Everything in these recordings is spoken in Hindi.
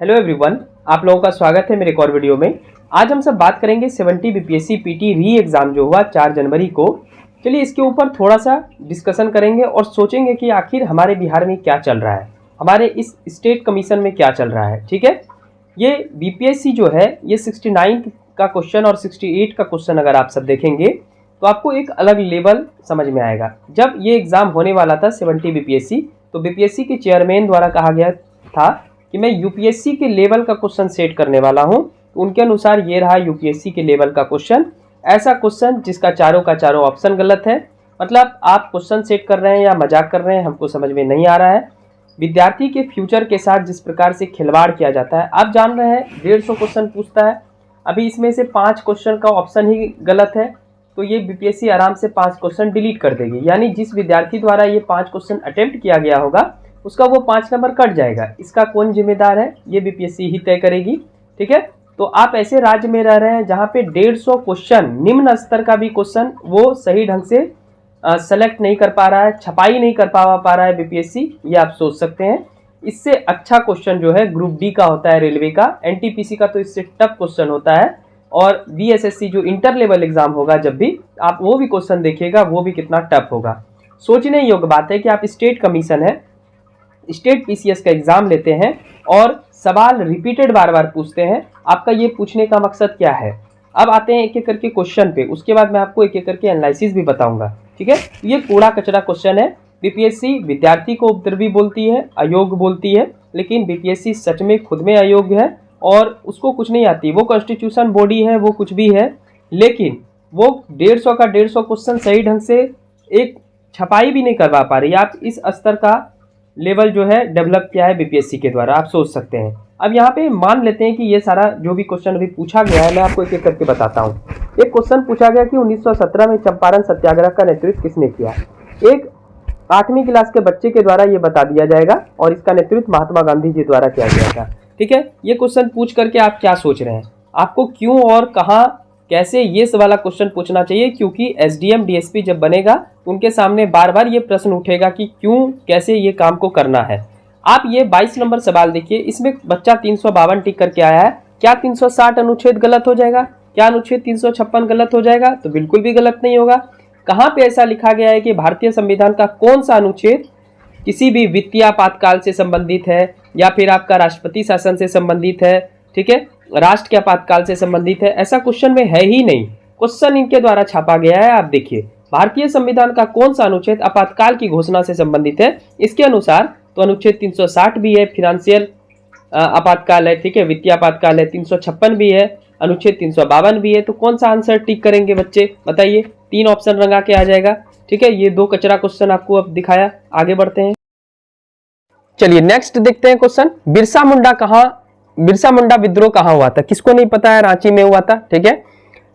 हेलो एवरीवन, आप लोगों का स्वागत है मेरे एक और वीडियो में। आज हम सब बात करेंगे 70 बीपीएससी पीटी री एग्ज़ाम जो हुआ 4 जनवरी को। चलिए इसके ऊपर थोड़ा सा डिस्कशन करेंगे और सोचेंगे कि आखिर हमारे बिहार में क्या चल रहा है, हमारे इस स्टेट कमीशन में क्या चल रहा है। ठीक है, ये बीपीएससी जो है ये 69 का क्वेश्चन और 68 का क्वेश्चन अगर आप सब देखेंगे तो आपको एक अलग लेवल समझ में आएगा। जब ये एग्ज़ाम होने वाला था 70 बीपीएससी, तो बीपीएससी के चेयरमैन द्वारा कहा गया था कि मैं यूपीएससी के लेवल का क्वेश्चन सेट करने वाला हूं। तो उनके अनुसार ये रहा यूपीएससी के लेवल का क्वेश्चन। ऐसा क्वेश्चन जिसका चारों का चारों ऑप्शन गलत है। मतलब आप क्वेश्चन सेट कर रहे हैं या मजाक कर रहे हैं, हमको समझ में नहीं आ रहा है। विद्यार्थी के फ्यूचर के साथ जिस प्रकार से खिलवाड़ किया जाता है, आप जान रहे हैं 150 क्वेश्चन पूछता है। अभी इसमें से 5 क्वेश्चन का ऑप्शन ही गलत है, तो ये बीपीएससी आराम से 5 क्वेश्चन डिलीट कर देगी। यानी जिस विद्यार्थी द्वारा ये 5 क्वेश्चन अटेम्प्ट किया गया होगा उसका वो 5 नंबर कट जाएगा। इसका कौन जिम्मेदार है, ये बीपीएससी ही तय करेगी। ठीक है, तो आप ऐसे राज्य में रह रहे हैं जहां पे 150 क्वेश्चन, निम्न स्तर का भी क्वेश्चन वो सही ढंग से सेलेक्ट नहीं कर पा रहा है, छपाई नहीं कर पा रहा है बीपीएससी, ये आप सोच सकते हैं। इससे अच्छा क्वेश्चन जो है ग्रुप डी का होता है, रेलवे का। एनटीपीसी का तो इससे टफ क्वेश्चन होता है। और बीएसएससी जो इंटर लेवल एग्जाम होगा, जब भी आप वो भी क्वेश्चन देखिएगा, वो भी कितना टफ होगा। सोचने योग्य बात है कि आप स्टेट कमीशन है, स्टेट पीसीएस का एग्जाम लेते हैं और सवाल रिपीटेड बार बार पूछते हैं। आपका ये पूछने का मकसद क्या है? अब आते हैं एक एक करके क्वेश्चन पे, उसके बाद मैं आपको एक एक करके एनालिसिस भी बताऊंगा। ठीक है, ये कूड़ा कचरा क्वेश्चन है। बीपीएससी विद्यार्थी को उपद्रवी बोलती है, अयोग्य बोलती है, लेकिन बीपीएससी सच में खुद में अयोग्य है और उसको कुछ नहीं आती। वो कॉन्स्टिट्यूशन बॉडी है, वो कुछ भी है, लेकिन वो 150 का 150 क्वेश्चन सही ढंग से एक छपाई भी नहीं करवा पा रही। आप इस स्तर का लेवल जो है डेवलप किया है बीपीएससी के द्वारा, आप सोच सकते हैं। अब यहाँ पे मान लेते हैं कि ये सारा जो भी क्वेश्चन अभी पूछा गया है, मैं आपको एक एक करके बताता हूँ। एक क्वेश्चन पूछा गया कि 1917 में चंपारण सत्याग्रह का नेतृत्व किसने किया। एक 8वीं क्लास के बच्चे के द्वारा ये बता दिया जाएगा और इसका नेतृत्व महात्मा गांधी जी द्वारा किया गया था। ठीक है, ये क्वेश्चन पूछ करके आप क्या सोच रहे हैं, आपको क्यों और कहाँ कैसे ये वाला क्वेश्चन पूछना चाहिए? क्योंकि एसडीएम डीएसपी जब बनेगा उनके सामने बार बार ये प्रश्न उठेगा कि क्यों कैसे ये काम को करना है। आप ये 22 नंबर सवाल देखिए, इसमें बच्चा 352 टिक करके आया है। क्या 360 अनुच्छेद गलत हो जाएगा? क्या अनुच्छेद 356 गलत हो जाएगा? तो बिल्कुल भी गलत नहीं होगा। कहाँ पे ऐसा लिखा गया है कि भारतीय संविधान का कौन सा अनुच्छेद किसी भी वित्तीय आपातकाल से संबंधित है या फिर आपका राष्ट्रपति शासन से संबंधित है? ठीक है, राष्ट्र के आपातकाल से संबंधित है, ऐसा क्वेश्चन में है ही नहीं। क्वेश्चन इनके द्वारा छापा गया है। आप देखिए, भारतीय संविधान का कौन सा अनुच्छेद आपातकाल की घोषणा से संबंधित है? इसके अनुसार तो अनुच्छेद 360 भी है, फिनेंशियल आपातकाल है, ठीक है, वित्तीय आपातकाल है, 356 भी है, अनुच्छेद 352 भी है। तो कौन सा आंसर टिक करेंगे बच्चे, बताइए? 3 ऑप्शन रंगा के आ जाएगा। ठीक है, ये 2 कचरा क्वेश्चन आपको अब दिखाया। आगे बढ़ते हैं, चलिए नेक्स्ट देखते हैं क्वेश्चन। बिरसा मुंडा विद्रोह कहाँ हुआ था? किसको नहीं पता है? रांची में हुआ था। ठीक है,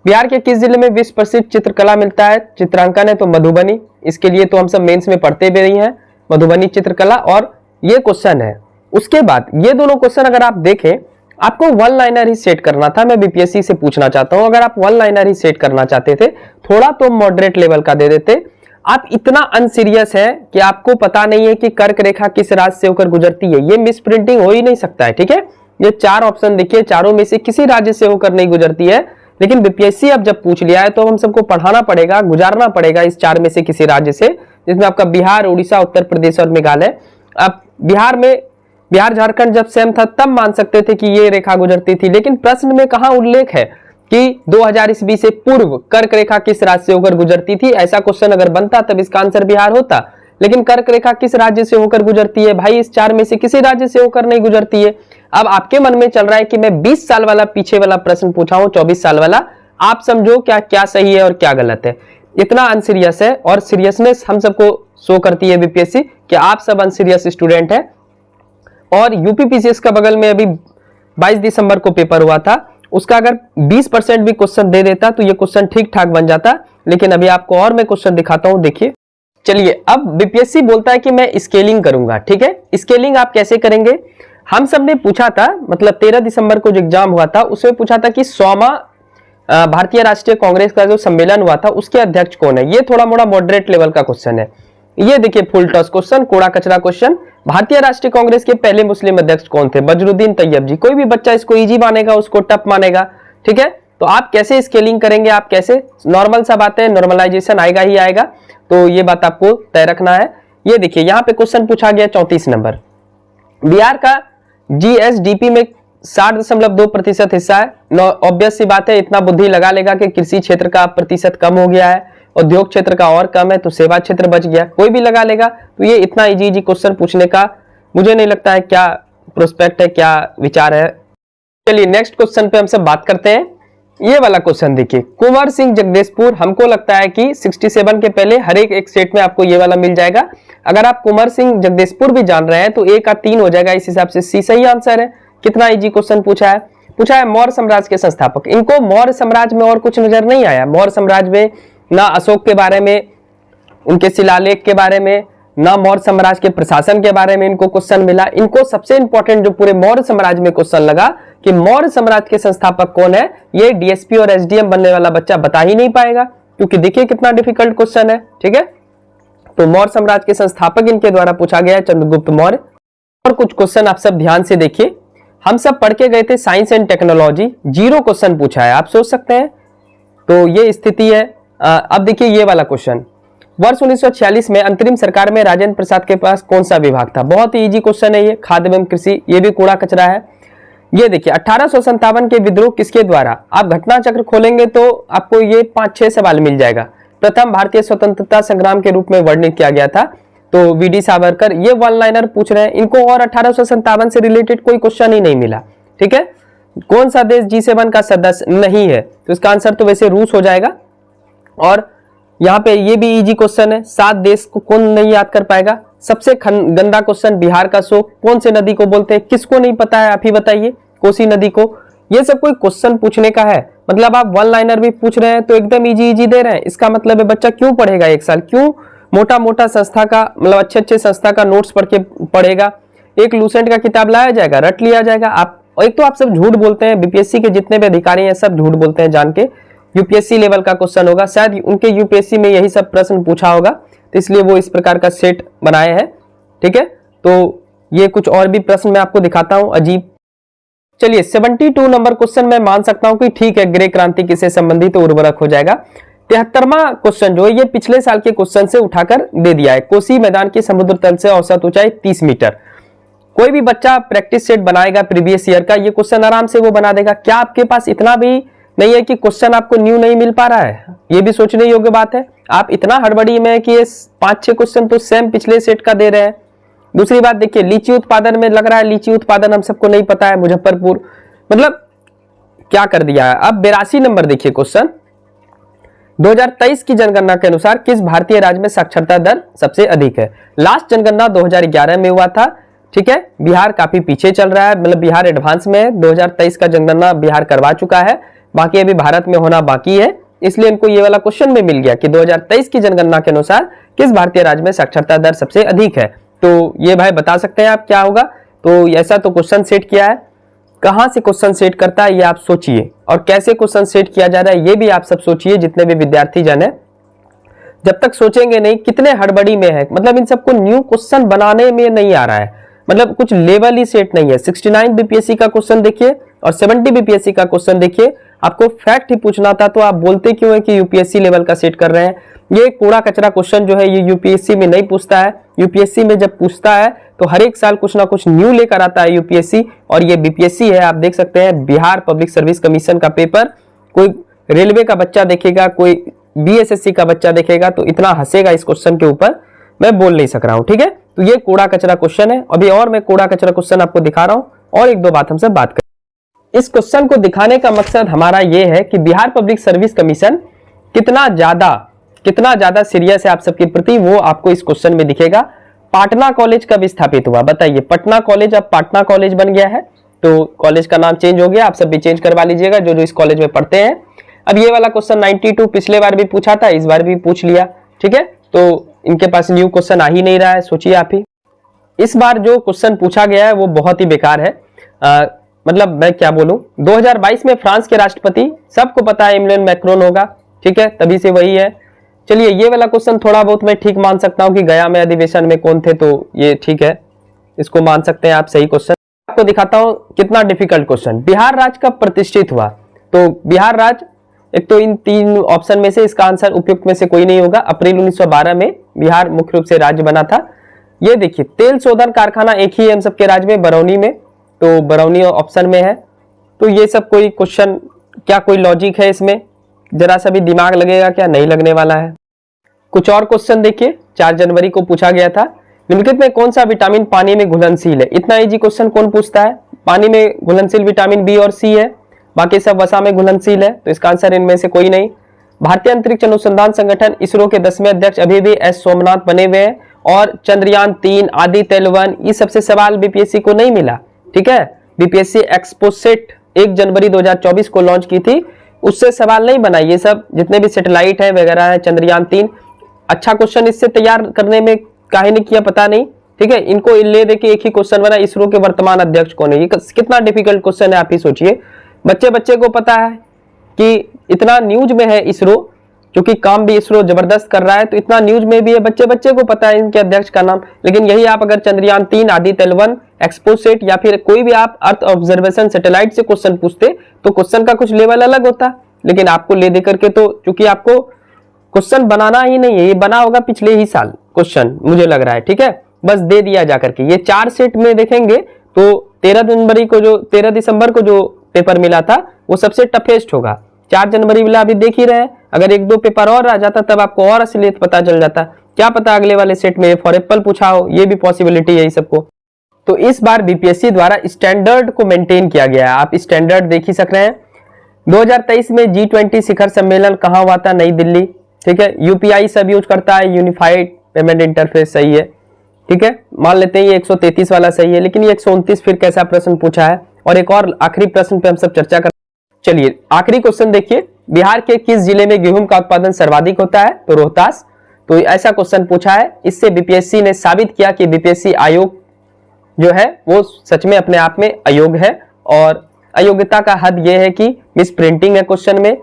बिहार के किस जिले में विश्व प्रसिद्ध चित्रकला मिलता है? चित्रांकन है तो मधुबनी। इसके लिए तो हम सब मेंस में पढ़ते भी रही हैं, मधुबनी चित्रकला, और ये क्वेश्चन है। उसके बाद ये दोनों क्वेश्चन अगर आप देखें, आपको 1 लाइनर ही सेट करना था। मैं बीपीएससी से पूछना चाहता हूं, अगर आप 1 लाइनर ही सेट करना चाहते थे, थोड़ा तो मॉडरेट लेवल का दे देते। आप इतना अनसीरियस है कि आपको पता नहीं है कि कर्क रेखा किस राज्य से होकर गुजरती है। ये मिस प्रिंटिंग हो ही नहीं सकता है। ठीक है, ये 4 ऑप्शन देखिए, चारों में से किसी राज्य से होकर नहीं गुजरती है, लेकिन बीपीएससी अब जब पूछ लिया है तो हम सबको पढ़ाना पड़ेगा, गुजारना पड़ेगा इस 4 में से किसी राज्य से, जिसमें आपका बिहार, उड़ीसा, उत्तर प्रदेश और मेघालय। अब बिहार झारखंड जब सेम था तब मान सकते थे कि ये रेखा गुजरती थी, लेकिन प्रश्न में कहां उल्लेख है कि 2000 ईस्वी से पूर्व कर्क रेखा किस राज्य से होकर गुजरती थी? ऐसा क्वेश्चन अगर बनता तब इसका आंसर बिहार होता, लेकिन कर्क रेखा किस राज्य से होकर गुजरती है? भाई इस 4 में से किसी राज्य से होकर नहीं गुजरती है। अब आपके मन में चल रहा है कि मैं 20 साल वाला पीछे वाला प्रश्न पूछा हूं, 24 साल वाला। आप समझो क्या क्या सही है और क्या गलत है। इतना अनसीरियस है, और सीरियसनेस हम सबको शो करती है बीपीएससी कि आप सब अनसीरियस स्टूडेंट है। और यूपीपीसीएस का बगल में अभी 22 दिसंबर को पेपर हुआ था, उसका अगर 20% भी क्वेश्चन दे देता तो ये क्वेश्चन ठीक ठाक बन जाता। लेकिन अभी आपको और मैं क्वेश्चन दिखाता हूं, देखिए। चलिए, अब बीपीएससी बोलता है कि मैं स्केलिंग करूंगा। ठीक है, स्केलिंग आप कैसे करेंगे? हम सब ने पूछा था, मतलब 13 दिसंबर को जो एग्जाम हुआ था उसमें पूछा था कि 100वां भारतीय राष्ट्रीय कांग्रेस का जो सम्मेलन हुआ था उसके अध्यक्ष कौन है? ये थोड़ा मोड़ा मॉडरेट लेवल का क्वेश्चन है। ये देखिए फुल टॉस क्वेश्चन, कूड़ा कचरा क्वेश्चन। भारतीय राष्ट्रीय कांग्रेस के पहले मुस्लिम अध्यक्ष कौन थे? बजरुद्दीन तैयब जी। कोई भी बच्चा इसको इजी मानेगा, उसको टफ मानेगा, ठीक है। तो आप कैसे स्केलिंग करेंगे, आप कैसे, नॉर्मल सा बात है, नॉर्मलाइजेशन आएगा ही आएगा, तो ये बात आपको तय रखना है। ये देखिए यहाँ पे क्वेश्चन पूछा गया 34 नंबर, बिहार का जीएसडीपी में 60.2% हिस्सा है। ऑब्वियस सी बात है, इतना बुद्धि लगा लेगा कि कृषि क्षेत्र का प्रतिशत कम हो गया है, उद्योग क्षेत्र का और कम है, तो सेवा क्षेत्र बच गया, कोई भी लगा लेगा। तो ये इतना इजी इजी क्वेश्चन पूछने का मुझे नहीं लगता है क्या प्रोस्पेक्ट है, क्या विचार है। चलिए नेक्स्ट क्वेश्चन पे हम सब बात करते हैं। ये वाला क्वेश्चन देखिए, कुंवर सिंह जगदीशपुर, हमको लगता है कि 67 के पहले हर एक स्टेट में आपको ये वाला मिल जाएगा। अगर आप कुंवर सिंह जगदीशपुर भी जान रहे हैं तो 1 का 3 हो जाएगा, इस हिसाब से सी सही आंसर है। कितना इजी क्वेश्चन पूछा है मौर्य साम्राज्य के संस्थापक। इनको मौर्य साम्राज्य में और कुछ नजर नहीं आया। मौर्य साम्राज्य में ना अशोक के बारे में, उनके शिलालेख के बारे में, ना मौर्य साम्राज्य के प्रशासन के बारे में इनको क्वेश्चन मिला। इनको सबसे इंपॉर्टेंट जो पूरे मौर्य साम्राज्य में क्वेश्चन लगा कि मौर्य साम्राज्य के संस्थापक कौन है, ये डीएसपी और एसडीएम बनने वाला बच्चा बता ही नहीं पाएगा, क्योंकि देखिए कितना डिफिकल्ट क्वेश्चन है, ठीक है। तो मौर्य साम्राज्य के संस्थापक इनके द्वारा पूछा गया है चंद्रगुप्त मौर्य। और कुछ क्वेश्चन आप सब ध्यान से देखिए, हम सब पढ़ के गए थे साइंस एंड टेक्नोलॉजी, 0 क्वेश्चन पूछा है, आप सोच सकते हैं। तो ये स्थिति है। अब देखिए ये वाला क्वेश्चन, वर्ष 1946 में अंतरिम सरकार में राजेंद्र प्रसाद के पास कौन सा विभाग था? बहुत ही इजी क्वेश्चन है ये, खाद्य एवं कृषि, ये भी कूड़ा कचरा है। ये देखिए 1857 के विद्रोह किसके द्वारा? आप घटना चक्र खोलेंगे तो आपको ये 5-6 सवाल मिल जाएगा। प्रथम भारतीय स्वतंत्रता संग्राम के रूप में वर्णित किया गया था, तो वीडी सावरकर। ये वन लाइनर पूछ रहे हैं इनको, और 1857 से रिलेटेड कोई क्वेश्चन ही नहीं मिला, ठीक है। कौन सा देश G7 का सदस्य नहीं है? तो इसका आंसर तो वैसे रूस हो जाएगा। और यहाँ पे ये भी इजी क्वेश्चन है, 7 देश को कौन नहीं याद कर पाएगा? सबसे गंदा क्वेश्चन, बिहार का शोक कौन से नदी को बोलते हैं? किसको नहीं पता है, आप ही बताइए, कोसी नदी को। ये सब कोई क्वेश्चन पूछने का है, मतलब आप वन लाइनर भी पूछ रहे हैं तो एकदम इजी इजी दे रहे हैं। इसका मतलब है बच्चा क्यों पढ़ेगा एक साल, क्यों मोटा मोटा संस्था का, मतलब अच्छे अच्छे संस्था का नोट्स पढ़ के पढ़ेगा। एक लूसेंट का किताब लाया जाएगा, रट लिया जाएगा। आप एक तो आप सब झूठ बोलते हैं, बीपीएससी के जितने भी अधिकारी हैं सब झूठ बोलते हैं जान के। यूपीएससी लेवल का क्वेश्चन होगा, शायद उनके यूपीएससी में यही सब प्रश्न पूछा होगा, तो इसलिए वो इस प्रकार का सेट बनाए हैं, ठीक है। तो ये कुछ और भी प्रश्न मैं आपको दिखाता हूं अजीब। चलिए 72 नंबर क्वेश्चन मैं मान सकता हूं कि ठीक है, ग्रे क्रांति किससे संबंधित उर्वरक हो जाएगा। 73वां क्वेश्चन जो है ये पिछले साल के क्वेश्चन से उठाकर दे दिया है। कोसी मैदान की समुद्र तल से औसत ऊंचाई 30 मीटर। कोई भी बच्चा प्रैक्टिस सेट बनाएगा प्रीवियस ईयर का, ये क्वेश्चन आराम से वो बना देगा। क्या आपके पास इतना भी नहीं है कि क्वेश्चन आपको न्यू नहीं मिल पा रहा है? ये भी सोचने योग्य बात है। आप इतना हड़बड़ी में कि ये 5-6 क्वेश्चन तो सेम पिछले सेट का दे रहे हैं। दूसरी बात देखिए, लीची उत्पादन में लग रहा है, लीची उत्पादन हम सबको नहीं पता है, मुजफ्फरपुर, मतलब क्या कर दिया है। अब 82 नंबर देखिए क्वेश्चन, 2023 की जनगणना के अनुसार किस भारतीय राज्य में साक्षरता दर सबसे अधिक है? लास्ट जनगणना 2011 में हुआ था, ठीक है। बिहार काफी पीछे चल रहा है, मतलब बिहार एडवांस में है। 2023 का जनगणना बिहार करवा चुका है, बाकी अभी भारत में होना बाकी है, इसलिए इनको ये वाला क्वेश्चन में मिल गया कि 2023 की जनगणना के अनुसार किस भारतीय राज्य में साक्षरता दर सबसे अधिक है। तो ये भाई बता सकते हैं आप क्या होगा? तो ऐसा तो क्वेश्चन सेट किया है, कहां से क्वेश्चन सेट करता है ये आप सोचिए, और कैसे क्वेश्चन सेट किया जा रहा है ये भी आप सब सोचिए, जितने भी विद्यार्थी जन है। जब तक सोचेंगे नहीं कितने हड़बड़ी में है, मतलब इन सबको न्यू क्वेश्चन बनाने में नहीं आ रहा है, मतलब कुछ लेवल ही सेट नहीं है। 69 बीपीएससी का क्वेश्चन देखिए और 70 बीपीएससी का क्वेश्चन देखिए। आपको फैक्ट ही पूछना था तो आप बोलते क्यों है कि यूपीएससी लेवल का सेट कर रहे हैं। ये कूड़ा कचरा क्वेश्चन जो है ये यूपीएससी में नहीं पूछता है। यूपीएससी में जब पूछता है तो हर एक साल कुछ ना कुछ न्यू लेकर आता है यूपीएससी, और ये बीपीएससी है। आप देख सकते हैं बिहार पब्लिक सर्विस कमीशन का पेपर, कोई रेलवे का बच्चा देखेगा, कोई बीएसएससी का बच्चा देखेगा तो इतना हंसेगा इस क्वेश्चन के ऊपर, मैं बोल नहीं सक रहा हूं, ठीक है। तो ये कूड़ा कचरा क्वेश्चन है। अभी और मैं कूड़ा कचरा क्वेश्चन आपको दिखा रहा हूं, और एक दो बात हमसे बात करें। इस क्वेश्चन को दिखाने का मकसद हमारा ये है कि बिहार पब्लिक सर्विस कमीशन कितना ज्यादा सीरियस है आप सबके प्रति, वो आपको इस क्वेश्चन में दिखेगा। पाटना कॉलेज कब स्थापित हुआ बताइए? पटना कॉलेज अब पाटना कॉलेज बन गया है, तो कॉलेज का नाम चेंज हो गया, आप सब भी चेंज करवा लीजिएगा जो जो इस कॉलेज में पढ़ते हैं। अब ये वाला क्वेश्चन 92 पिछले बार भी पूछा था, इस बार भी पूछ लिया, ठीक है। तो इनके पास न्यू क्वेश्चन आ ही नहीं रहा है, सोचिए आप ही। इस बार जो क्वेश्चन पूछा गया है वो बहुत ही बेकार है, मतलब मैं क्या बोलूं। 2022 में फ्रांस के राष्ट्रपति सबको पता है इमैनुअल मैक्रोन होगा, ठीक है, तभी से वही है। चलिए ये वाला क्वेश्चन थोड़ा बहुत मैं ठीक मान सकता हूं कि गया में अधिवेशन में कौन थे, तो ये ठीक है, इसको मान सकते हैं आप सही क्वेश्चन। आपको दिखाता हूं कितना डिफिकल्ट क्वेश्चन। बिहार राज्य कब प्रतिष्ठित हुआ? तो बिहार राज्य, एक तो इन तीन ऑप्शन में से इसका आंसर उपयुक्त में से कोई नहीं होगा। अप्रैल 1912 में बिहार मुख्य रूप से राज्य बना था। ये देखिए तेल शोधन कारखाना एक ही है हम सबके राज्य में, बरौनी में, तो बरौनी ऑप्शन में है। तो ये सब कोई क्वेश्चन, क्या कोई लॉजिक है इसमें? जरा सा भी दिमाग लगेगा क्या? नहीं लगने वाला है। कुछ और क्वेश्चन देखिए, 4 जनवरी को पूछा गया था, निम्नलिखित में कौन सा विटामिन पानी में घुलनशील है? इतना इजी क्वेश्चन कौन पूछता है? पानी में घुलनशील विटामिन बी और सी है, बाकी सब वसा में घुलनशील है, तो इसका आंसर इनमें से कोई नहीं। भारतीय अंतरिक्ष अनुसंधान संगठन इसरो के 10वें अध्यक्ष अभी भी एस सोमनाथ बने हुए हैं, और चंद्रयान 3, आदित्य L1, ये सबसे सवाल बीपीएससी को नहीं मिला। ठीक है, बीपीएससी एक्सपोसेट 1 जनवरी 2024 को लॉन्च की थी, उससे सवाल नहीं बना। ये सब जितने भी सैटेलाइट है वगैरह है, चंद्रयान 3, अच्छा क्वेश्चन इससे तैयार करने में काहे ने किया पता नहीं। ठीक है, इनको ले दे के एक ही क्वेश्चन बना, इसरो के वर्तमान अध्यक्ष कौन है? ये कितना डिफिकल्ट क्वेश्चन है, आप ही सोचिए। बच्चे को पता है कि इतना न्यूज में है इसरो, क्योंकि काम भी इसरो जबरदस्त कर रहा है, तो इतना न्यूज में भी है, बच्चे को पता है इनके अध्यक्ष का नाम। लेकिन यही आप अगर चंद्रयान 3, आदित्य L1, एक्सपोसेट या फिर कोई भी आप अर्थ ऑब्जर्वेशन सैटेलाइट से क्वेश्चन पूछते तो क्वेश्चन का कुछ लेवल अलग होता। लेकिन आपको ले दे करके, तो चूंकि आपको क्वेश्चन बनाना ही नहीं है, ये बना होगा पिछले ही साल क्वेश्चन मुझे लग रहा है। ठीक है, बस दे दिया जाकर के। ये 4 सेट में देखेंगे तो 13 दिसंबर को जो पेपर मिला था वो सबसे टफेस्ट होगा। 4 जनवरी वाला अभी देख ही रहे हैं, अगर 1-2 पेपर और आ जाता तब आपको और असलियत पता चल जाता। क्या पता अगले वाले सेट में फॉर एप्पल पूछा हो, ये भी पॉसिबिलिटी है सबको। तो इस बार बीपीएससी द्वारा स्टैंडर्ड को मेंटेन किया गया है, आप स्टैंडर्ड देख ही सक रहे हैं। 2023 में G20 शिखर सम्मेलन कहाँ हुआ था? नई दिल्ली। ठीक है, यूपीआई सब यूज करता है, यूनिफाइड पेमेंट इंटरफेस सही है। ठीक है, मान लेते हैं ये 133 वाला सही है, लेकिन ये 129 फिर कैसा प्रश्न पूछा है? और एक और आखिरी प्रश्न पे हम सब चर्चा कर। चलिए आखिरी क्वेश्चन देखिए, बिहार के किस जिले में गेहूं का उत्पादन सर्वाधिक होता है? तो रोहतास। तो ऐसा क्वेश्चन पूछा है, इससे बीपीएससी ने साबित किया कि बीपीएससी आयोग जो है वो सच में अपने आप में अयोग्य है। और अयोग्यता का हद यह है कि मिस प्रिंटिंग है क्वेश्चन में।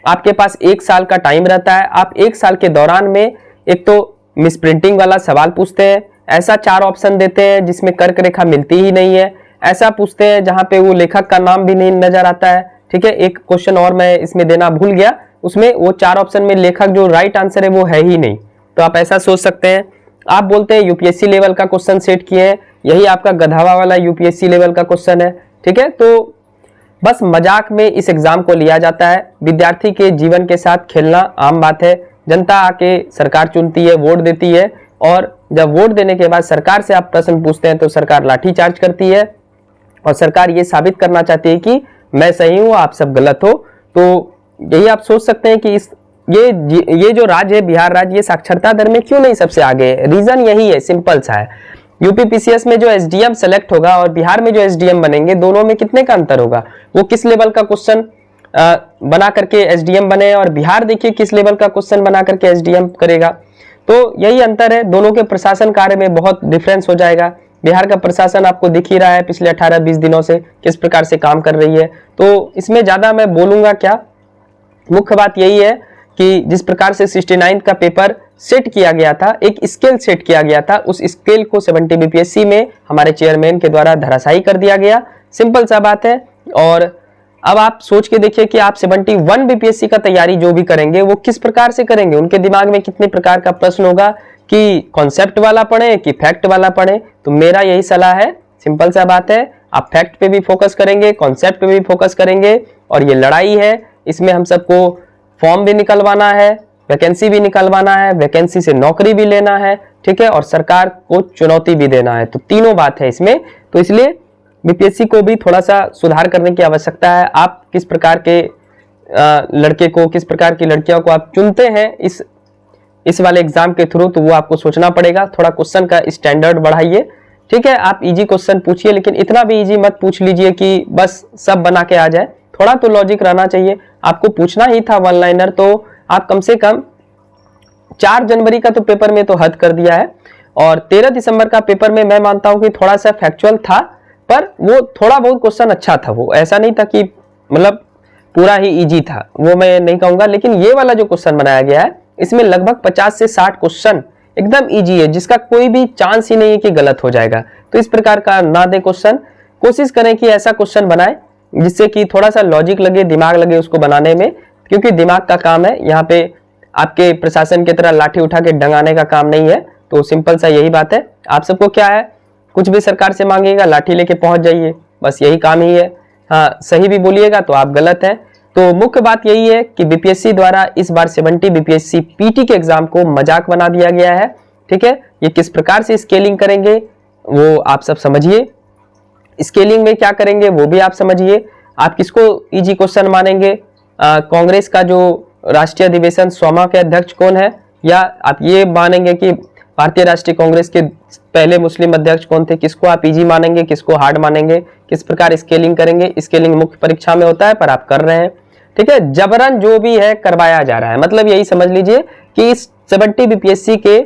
आपके पास 1 साल का टाइम रहता है, आप 1 साल के दौरान में एक तो मिस प्रिंटिंग वाला सवाल पूछते हैं, ऐसा 4 ऑप्शन देते हैं जिसमें कर्क रेखा मिलती ही नहीं है, ऐसा पूछते हैं जहां पे वो लेखक का नाम भी नहीं नजर आता है। ठीक है, एक क्वेश्चन और मैं इसमें देना भूल गया, उसमें वो 4 ऑप्शन में लेखक जो राइट आंसर है वो है ही नहीं। तो आप ऐसा सोच सकते हैं, आप बोलते हैं यूपीएससी लेवल का क्वेश्चन सेट किए हैं, यही आपका गधावा वाला यूपीएससी लेवल का क्वेश्चन है। ठीक है, तो बस मजाक में इस एग्जाम को लिया जाता है। विद्यार्थी के जीवन के साथ खेलना आम बात है। जनता आके सरकार चुनती है, वोट देती है, और जब वोट देने के बाद सरकार से आप प्रश्न पूछते हैं तो सरकार लाठीचार्ज करती है, और सरकार ये साबित करना चाहती है कि मैं सही हूं, आप सब गलत हो। तो यही आप सोच सकते हैं कि ये जो राज्य है बिहार राज्य, ये साक्षरता दर में क्यों नहीं सबसे आगे है? रीजन यही है, सिंपल सा है। यूपीपीसीएस में जो एसडीएम सेलेक्ट होगा और बिहार में जो एसडीएम बनेंगे, दोनों में कितने का अंतर होगा? वो किस लेवल का क्वेश्चन बना करके एसडीएम बने, और बिहार देखिए किस लेवल का क्वेश्चन बना करके एसडीएम करेगा। तो यही अंतर है, दोनों के प्रशासन कार्य में बहुत डिफरेंस हो जाएगा। बिहार का प्रशासन आपको दिख ही रहा है पिछले 18-20 दिनों से किस प्रकार से काम कर रही है। तो इसमें ज्यादा मैं बोलूंगा क्या, मुख्य बात यही है कि जिस प्रकार से 69 का पेपर सेट किया गया था, एक स्केल सेट किया गया था, उस स्केल को 70 बीपीएससी में हमारे चेयरमैन के द्वारा धराशायी कर दिया गया। सिंपल सा बात है। और अब आप सोच के देखिए कि आप 71 बीपीएससी का तैयारी जो भी करेंगे वो किस प्रकार से करेंगे, उनके दिमाग में कितने प्रकार का प्रश्न होगा कि कॉन्सेप्ट वाला पढ़े कि फैक्ट वाला पढ़े। तो मेरा यही सलाह है, सिंपल सा बात है, आप फैक्ट पे भी फोकस करेंगे, कॉन्सेप्ट पे भी फोकस करेंगे। और ये लड़ाई है, इसमें हम सबको फॉर्म भी निकलवाना है, वैकेंसी भी निकलवाना है, वैकेंसी से नौकरी भी लेना है, ठीक है, और सरकार को चुनौती भी देना है। तो तीनों बात है इसमें। तो इसलिए बीपीएससी को भी थोड़ा सा सुधार करने की आवश्यकता है। आप किस प्रकार के लड़के को, किस प्रकार की लड़कियों को आप चुनते हैं इस वाले एग्जाम के थ्रू, तो वो आपको सोचना पड़ेगा। थोड़ा क्वेश्चन का स्टैंडर्ड बढ़ाइए, ठीक है। आप इजी क्वेश्चन पूछिए, लेकिन इतना भी इजी मत पूछ लीजिए कि बस सब बना के आ जाए। थोड़ा तो लॉजिक रहना चाहिए। आपको पूछना ही था वन लाइनर, तो आप कम से कम 4 जनवरी का तो पेपर में तो हद कर दिया है, और 13 दिसंबर का पेपर में मैं मानता हूं कि थोड़ा सा फैक्चुअल था, पर वो थोड़ा बहुत क्वेश्चन अच्छा था। वो ऐसा नहीं था कि मतलब पूरा ही इजी था, वो मैं नहीं कहूंगा। लेकिन ये वाला जो क्वेश्चन बनाया गया है इसमें लगभग 50 से 60 क्वेश्चन एकदम इजी है, जिसका कोई भी चांस ही नहीं है कि गलत हो जाएगा। तो इस प्रकार का ना दे क्वेश्चन, कोशिश करें कि ऐसा क्वेश्चन बनाए जिससे कि थोड़ा सा लॉजिक लगे, दिमाग लगे उसको बनाने में, क्योंकि दिमाग का काम है। यहाँ पे आपके प्रशासन की तरह लाठी उठा के डंगाने का काम नहीं है। तो सिंपल सा यही बात है। आप सबको क्या है, कुछ भी सरकार से मांगेगा लाठी लेके पहुंच जाइए, बस यही काम ही है। हाँ, सही भी बोलिएगा तो आप गलत हैं। तो मुख्य बात यही है कि बीपीएससी द्वारा इस बार 70 बीपीएससी पीटी के एग्जाम को मजाक बना दिया गया है। ठीक है, ये किस प्रकार से स्केलिंग करेंगे वो आप सब समझिए, स्केलिंग में क्या करेंगे वो भी आप समझिए। आप किसको इजी क्वेश्चन मानेंगे, कांग्रेस का जो राष्ट्रीय अधिवेशन सोमा के अध्यक्ष कौन है, या आप ये मानेंगे कि भारतीय राष्ट्रीय कांग्रेस के पहले मुस्लिम अध्यक्ष कौन थे, किसको आप इजी मानेंगे, किसको हार्ड मानेंगे, किस प्रकार स्केलिंग करेंगे। स्केलिंग मुख्य परीक्षा में होता है पर आप कर रहे हैं। ठीक है, जबरन जो भी है करवाया जा रहा है, मतलब यही समझ लीजिए कि इस 70 बीपीएससी के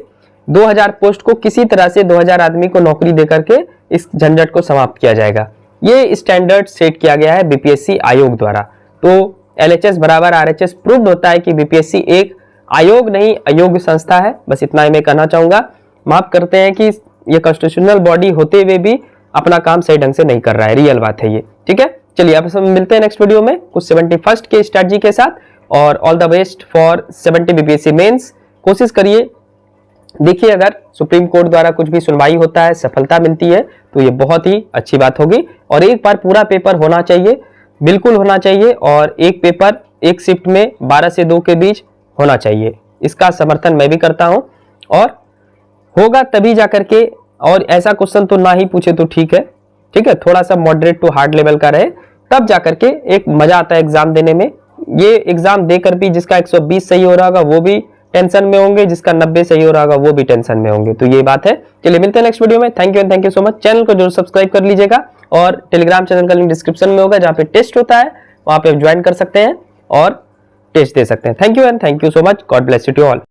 2000 पोस्ट को किसी तरह से 2000 आदमी को नौकरी देकर के इस झंझट को समाप्त किया जाएगा। ये स्टैंडर्ड सेट किया गया है बीपीएससी आयोग द्वारा। तो LHS बराबर RHS प्रूव्ड होता है कि बीपीएससी एक आयोग नहीं अयोग्य संस्था है। बस इतना ही मैं कहना चाहूंगा। माफ करते हैं कि ये कॉन्स्टिट्यूशनल बॉडी होते हुए भी अपना काम सही ढंग से नहीं कर रहा है, रियल बात है ये। ठीक है, चलिए अब हम मिलते हैं नेक्स्ट वीडियो में कुछ 71st के स्ट्रेटजी के साथ। और all the best for 70 BPSC mains. कोशिश करिए, देखिए अगर सुप्रीम कोर्ट द्वारा कुछ भी सुनवाई होता है, सफलता मिलती है तो ये बहुत ही अच्छी बात होगी। और एक बार पूरा पेपर होना चाहिए, बिल्कुल होना चाहिए। और एक पेपर एक शिफ्ट में 12 से 2 के बीच होना चाहिए, इसका समर्थन मैं भी करता हूं। और होगा तभी जाकर के, और ऐसा क्वेश्चन तो ना ही पूछे तो ठीक है। ठीक है, थोड़ा सा मॉडरेट टू हार्ड लेवल का रहे, तब जाकर के एक मजा आता है एग्जाम देने में। ये एग्जाम देकर भी जिसका 120 सही हो रहा होगा वो भी टेंशन में होंगे, जिसका 90 सही हो रहा होगा वो भी टेंशन में होंगे। तो ये बात है। चलिए मिलते हैं नेक्स्ट वीडियो में। Thank you and thank you so much. Channel को जरूर सब्सक्राइब कर लीजिएगा, और टेलीग्राम चैनल का लिंक डिस्क्रिप्शन में होगा, जहाँ पे टेस्ट होता है वहां पे ज्वाइन कर सकते हैं और टेस्ट दे सकते हैं। Thank you and thank you so much. God bless you to all.